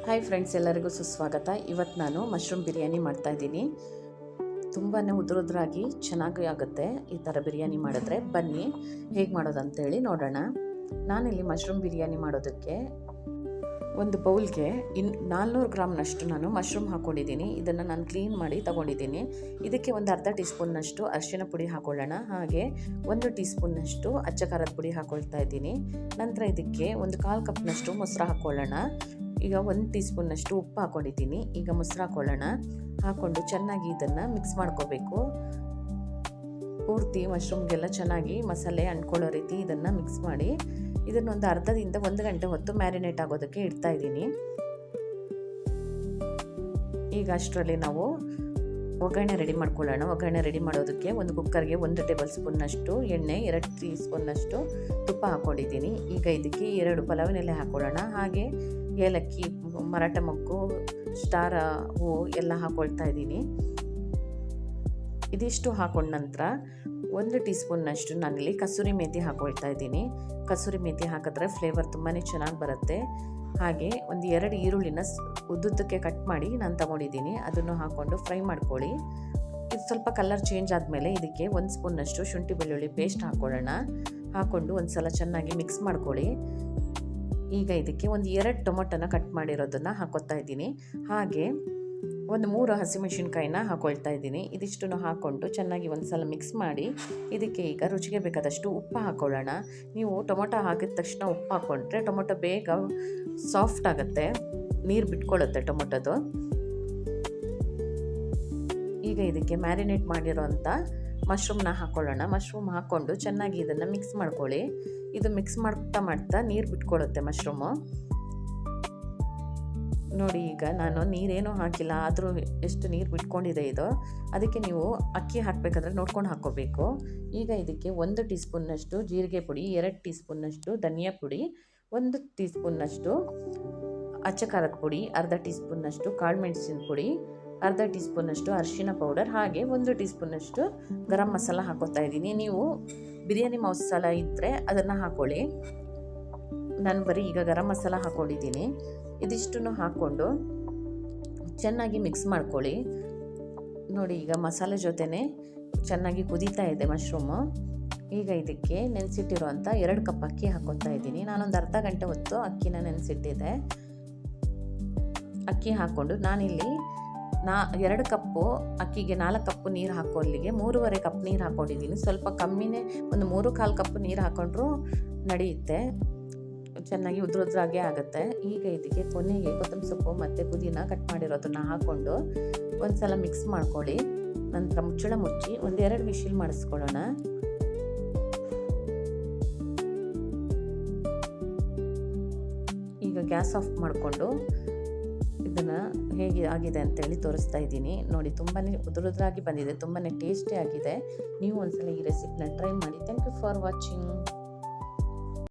Hi friends, ಎಲ್ಲರಿಗೂ ಸುಸ್ವಾಗತ. ಇವತ್ತು ನಾನು ಮಶ್ರೂಮ್ ಬಿರಿಯಾನಿ ಮಾಡ್ತಾಯಿದ್ದೀನಿ. ತುಂಬಾ ಉದುರುದ್ರಾಗಿ ಚೆನ್ನಾಗಿ ಆಗುತ್ತೆ ಈ ಥರ ಬಿರಿಯಾನಿ ಮಾಡಿದ್ರೆ. ಬನ್ನಿ ಹೇಗೆ ಮಾಡೋದಂತೇಳಿ ನೋಡೋಣ. ನಾನಿಲ್ಲಿ ಮಶ್ರೂಮ್ ಬಿರಿಯಾನಿ ಮಾಡೋದಕ್ಕೆ ಒಂದು ಬೌಲ್ಗೆ 400 ಗ್ರಾಮ್ನಷ್ಟು ನಾನು ಮಶ್ರೂಮ್ ಹಾಕ್ಕೊಂಡಿದ್ದೀನಿ. ಇದನ್ನು ನಾನು ಕ್ಲೀನ್ ಮಾಡಿ ತಗೊಂಡಿದ್ದೀನಿ. ಇದಕ್ಕೆ ಒಂದು ಅರ್ಧ ಟೀ ಸ್ಪೂನ್ನಷ್ಟು ಅರಿಶಿನ ಪುಡಿ ಹಾಕ್ಕೊಳ್ಳೋಣ. ಹಾಗೆ 1 ಟೀ ಸ್ಪೂನ್ನಷ್ಟು ಅಚ್ಚ ಖಾರದ ಪುಡಿ ಹಾಕ್ಕೊಳ್ತಾ ಇದ್ದೀನಿ. ನಂತರ ಇದಕ್ಕೆ ಒಂದು 1/4 ಕಪ್ನಷ್ಟು ಮೊಸರು ಹಾಕ್ಕೊಳ್ಳೋಣ. ಈಗ 1 ಟೀ ಸ್ಪೂನ್ನಷ್ಟು ಉಪ್ಪು ಹಾಕ್ಕೊಂಡಿದ್ದೀನಿ. ಈಗ ಮೊಸರು ಹಾಕ್ಕೊಳ್ಳೋಣ. ಹಾಕ್ಕೊಂಡು ಚೆನ್ನಾಗಿ ಇದನ್ನು ಮಿಕ್ಸ್ ಮಾಡ್ಕೋಬೇಕು. ಪೂರ್ತಿ ಮಶ್ರೂಮ್ಗೆಲ್ಲ ಚೆನ್ನಾಗಿ ಮಸಾಲೆ ಅಂಟ್ಕೊಳ್ಳೋ ರೀತಿ ಇದನ್ನು ಮಿಕ್ಸ್ ಮಾಡಿ ಇದನ್ನೊಂದು ಅರ್ಧದಿಂದ 1 ಗಂಟೆ ಹೊತ್ತು ಮ್ಯಾರಿನೇಟ್ ಆಗೋದಕ್ಕೆ ಇಡ್ತಾ ಇದ್ದೀನಿ. ಈಗ ಅಷ್ಟರಲ್ಲಿ ನಾವು ಒಗ್ಗರಣೆ ರೆಡಿ ಮಾಡ್ಕೊಳ್ಳೋಣ. ಒಗ್ಗರಣೆ ರೆಡಿ ಮಾಡೋದಕ್ಕೆ ಒಂದು ಕುಕ್ಕರ್ಗೆ 1 ಟೇಬಲ್ ಸ್ಪೂನ್ನಷ್ಟು ಎಣ್ಣೆ, 2 ಟೀ ಸ್ಪೂನ್ನಷ್ಟು ತುಪ್ಪ ಹಾಕ್ಕೊಂಡಿದ್ದೀನಿ. ಈಗ ಇದಕ್ಕೆ 2 ಪಲಾವಿನ ಎಲೆ ಹಾಕ್ಕೊಳ್ಳೋಣ. ಹಾಗೆ ಏಲಕ್ಕಿ, ಮರಾಠ ಮೊಗ್ಗು, ಸ್ಟಾರ್ ಹೂವು ಎಲ್ಲ ಹಾಕ್ಕೊಳ್ತಾ ಇದ್ದೀನಿ. ಇದಿಷ್ಟು ಹಾಕೊಂಡ ನಂತರ 1 ಟೀ ಸ್ಪೂನ್ನಷ್ಟು ನಾನಿಲ್ಲಿ ಕಸೂರಿ ಮೇಥಿ ಹಾಕ್ಕೊಳ್ತಾ ಇದ್ದೀನಿ. ಕಸೂರಿ ಮೇಥಿ ಹಾಕಿದ್ರೆ ಫ್ಲೇವರ್ ತುಂಬಾ ಚೆನ್ನಾಗಿ ಬರುತ್ತೆ. ಹಾಗೆ ಒಂದು 2 ಈರುಳ್ಳಿನ ಉದ್ದುದ್ದಕ್ಕೆ ಕಟ್ ಮಾಡಿ ನಾನು ತಗೊಂಡಿದ್ದೀನಿ. ಅದನ್ನು ಹಾಕ್ಕೊಂಡು ಫ್ರೈ ಮಾಡ್ಕೊಳ್ಳಿ. ಇದು ಸ್ವಲ್ಪ ಕಲರ್ ಚೇಂಜ್ ಆದಮೇಲೆ ಇದಕ್ಕೆ 1 ಸ್ಪೂನ್ನಷ್ಟು ಶುಂಠಿ ಬೆಳ್ಳುಳ್ಳಿ ಪೇಸ್ಟ್ ಹಾಕ್ಕೊಳ್ಳೋಣ. ಹಾಕ್ಕೊಂಡು ಒಂದು ಸಲ ಚೆನ್ನಾಗಿ ಮಿಕ್ಸ್ ಮಾಡ್ಕೊಳ್ಳಿ. ಈಗ ಇದಕ್ಕೆ ಒಂದು 2 ಟೊಮೊಟೊನ ಕಟ್ ಮಾಡಿರೋದನ್ನು ಹಾಕ್ಕೊತಾ ಇದ್ದೀನಿ. ಹಾಗೆ ಒಂದು 3 ಹಸಿಮೆಣಸಿನ್ಕಾಯಿನ ಹಾಕ್ಕೊಳ್ತಾ ಇದ್ದೀನಿ. ಇದಿಷ್ಟನ್ನು ಹಾಕ್ಕೊಂಡು ಚೆನ್ನಾಗಿ ಒಂದು ಸಲ ಮಿಕ್ಸ್ ಮಾಡಿ ಇದಕ್ಕೆ ಈಗ ರುಚಿಗೆ ಬೇಕಾದಷ್ಟು ಉಪ್ಪು ಹಾಕ್ಕೊಳ್ಳೋಣ. ನೀವು ಟೊಮೊಟೊ ಹಾಕಿದ ತಕ್ಷಣ ಉಪ್ಪು ಹಾಕ್ಕೊಂಡ್ರೆ ಟೊಮೊಟೊ ಬೇಗ ಸಾಫ್ಟ್ ಆಗುತ್ತೆ, ನೀರು ಬಿಟ್ಕೊಳ್ಳುತ್ತೆ ಟೊಮೊಟೊದು. ಈಗ ಇದಕ್ಕೆ ಮ್ಯಾರಿನೇಟ್ ಮಾಡಿರೋಂಥ ಮಶ್ರೂಮ್ನ ಹಾಕ್ಕೊಳ್ಳೋಣ. ಮಶ್ರೂಮ್ ಹಾಕ್ಕೊಂಡು ಚೆನ್ನಾಗಿ ಇದನ್ನು ಮಿಕ್ಸ್ ಮಾಡ್ಕೊಳ್ಳಿ. ಇದು ಮಿಕ್ಸ್ ಮಾಡ್ತಾ ನೀರು ಬಿಟ್ಕೊಳ್ಳುತ್ತೆ ಮಶ್ರೂಮು. ನೋಡಿ, ಈಗ ನಾನು ನೀರೇನೂ ಹಾಕಿಲ್ಲ, ಆದರೂ ಎಷ್ಟು ನೀರು ಬಿಟ್ಕೊಂಡಿದೆ ಇದು. ಅದಕ್ಕೆ ನೀವು ಅಕ್ಕಿ ಹಾಕಬೇಕಾದ್ರೆ ನೋಡ್ಕೊಂಡು ಹಾಕ್ಕೋಬೇಕು. ಈಗ ಇದಕ್ಕೆ 1 ಟೀ ಸ್ಪೂನ್ನಷ್ಟು ಜೀರಿಗೆ ಪುಡಿ, 2 ಟೀ ಸ್ಪೂನ್ನಷ್ಟು ಧನಿಯಾ ಪುಡಿ, 1 ಟೀ ಸ್ಪೂನ್ನಷ್ಟು ಅಚ್ಚ ಖಾರದ ಪುಡಿ, ಅರ್ಧ ಟೀ ಸ್ಪೂನ್ನಷ್ಟು ಕಾಳು ಮೆಣಸಿನ ಪುಡಿ, ಅರ್ಧ ಟೀ ಸ್ಪೂನ್ನಷ್ಟು ಅರಿಶಿನ ಪೌಡರ್, ಹಾಗೆ 1 ಟೀ ಸ್ಪೂನ್ನಷ್ಟು ಗರಂ ಮಸಾಲ ಹಾಕ್ಕೊತಾ ಇದ್ದೀನಿ. ನೀವು ಬಿರಿಯಾನಿ ಮಸಾಲ ಇದ್ದರೆ ಅದನ್ನು ಹಾಕ್ಕೊಳ್ಳಿ. ನಾನು ಬರೀ ಈಗ ಗರಂ ಮಸಾಲ ಹಾಕ್ಕೊಂಡಿದ್ದೀನಿ. ಇದಿಷ್ಟನ್ನು ಹಾಕ್ಕೊಂಡು ಚೆನ್ನಾಗಿ ಮಿಕ್ಸ್ ಮಾಡ್ಕೊಳ್ಳಿ. ನೋಡಿ, ಈಗ ಮಸಾಲೆ ಜೊತೆನೇ ಚೆನ್ನಾಗಿ ಕುದೀತಾ ಇದೆ ಮಶ್ರೂಮು. ಈಗ ಇದಕ್ಕೆ ನೆನೆಸಿಟ್ಟಿರುವಂಥ 2 ಕಪ್ ಅಕ್ಕಿ ಹಾಕ್ಕೊತಾ ಇದ್ದೀನಿ. ನಾನೊಂದು ಅರ್ಧ ಗಂಟೆ ಹೊತ್ತು ಅಕ್ಕಿನ ನೆನೆಸಿಟ್ಟಿದ್ದೆ. ಅಕ್ಕಿ ಹಾಕ್ಕೊಂಡು ನಾನಿಲ್ಲಿ 2 ಕಪ್ಪು ಅಕ್ಕಿಗೆ 4 ಕಪ್ಪು ನೀರು ಹಾಕೋಲ್ಲಿಗೆ 3.5 ಕಪ್ ನೀರು ಹಾಕ್ಕೊಂಡಿದ್ದೀನಿ. ಸ್ವಲ್ಪ ಕಮ್ಮಿನೇ, ಒಂದು 3/4 ಕಪ್ ನೀರು ಹಾಕ್ಕೊಂಡ್ರೂ ನಡೆಯುತ್ತೆ. ಚೆನ್ನಾಗಿ ಉದ್ರಾಗೆ ಆಗುತ್ತೆ. ಈಗ ಇದಕ್ಕೆ ಕೊನೆಗೆ ಕೊತ್ತಂಬರಿ ಸೊಪ್ಪು ಮತ್ತು ಪುದೀನ ಕಟ್ ಮಾಡಿರೋದನ್ನು ಹಾಕ್ಕೊಂಡು ಒಂದು ಸಲ ಮಿಕ್ಸ್ ಮಾಡ್ಕೊಳ್ಳಿ. ನಂತರ ಮುಚ್ಚಳ ಮುಚ್ಚಿ 1-2 ವಿಶಿಲ್ ಮಾಡಿಸ್ಕೊಳ್ಳೋಣ. ಈಗ ಗ್ಯಾಸ್ ಆಫ್ ಮಾಡಿಕೊಂಡು ಇದನ್ನು ಹೇಗೆ ಆಗಿದೆ ಅಂತೇಳಿ ತೋರಿಸ್ತಾ ಇದ್ದೀನಿ. ನೋಡಿ, ತುಂಬಾ ಉದುರುದ್ರಾಗಿ ಬಂದಿದೆ, ತುಂಬಾ ಟೇಸ್ಟಿ ಆಗಿದೆ. ನೀವು ಒಂದ್ಸಲ ಈ ರೆಸಿಪಿನ ಟ್ರೈ ಮಾಡಿ. Thank you for watching.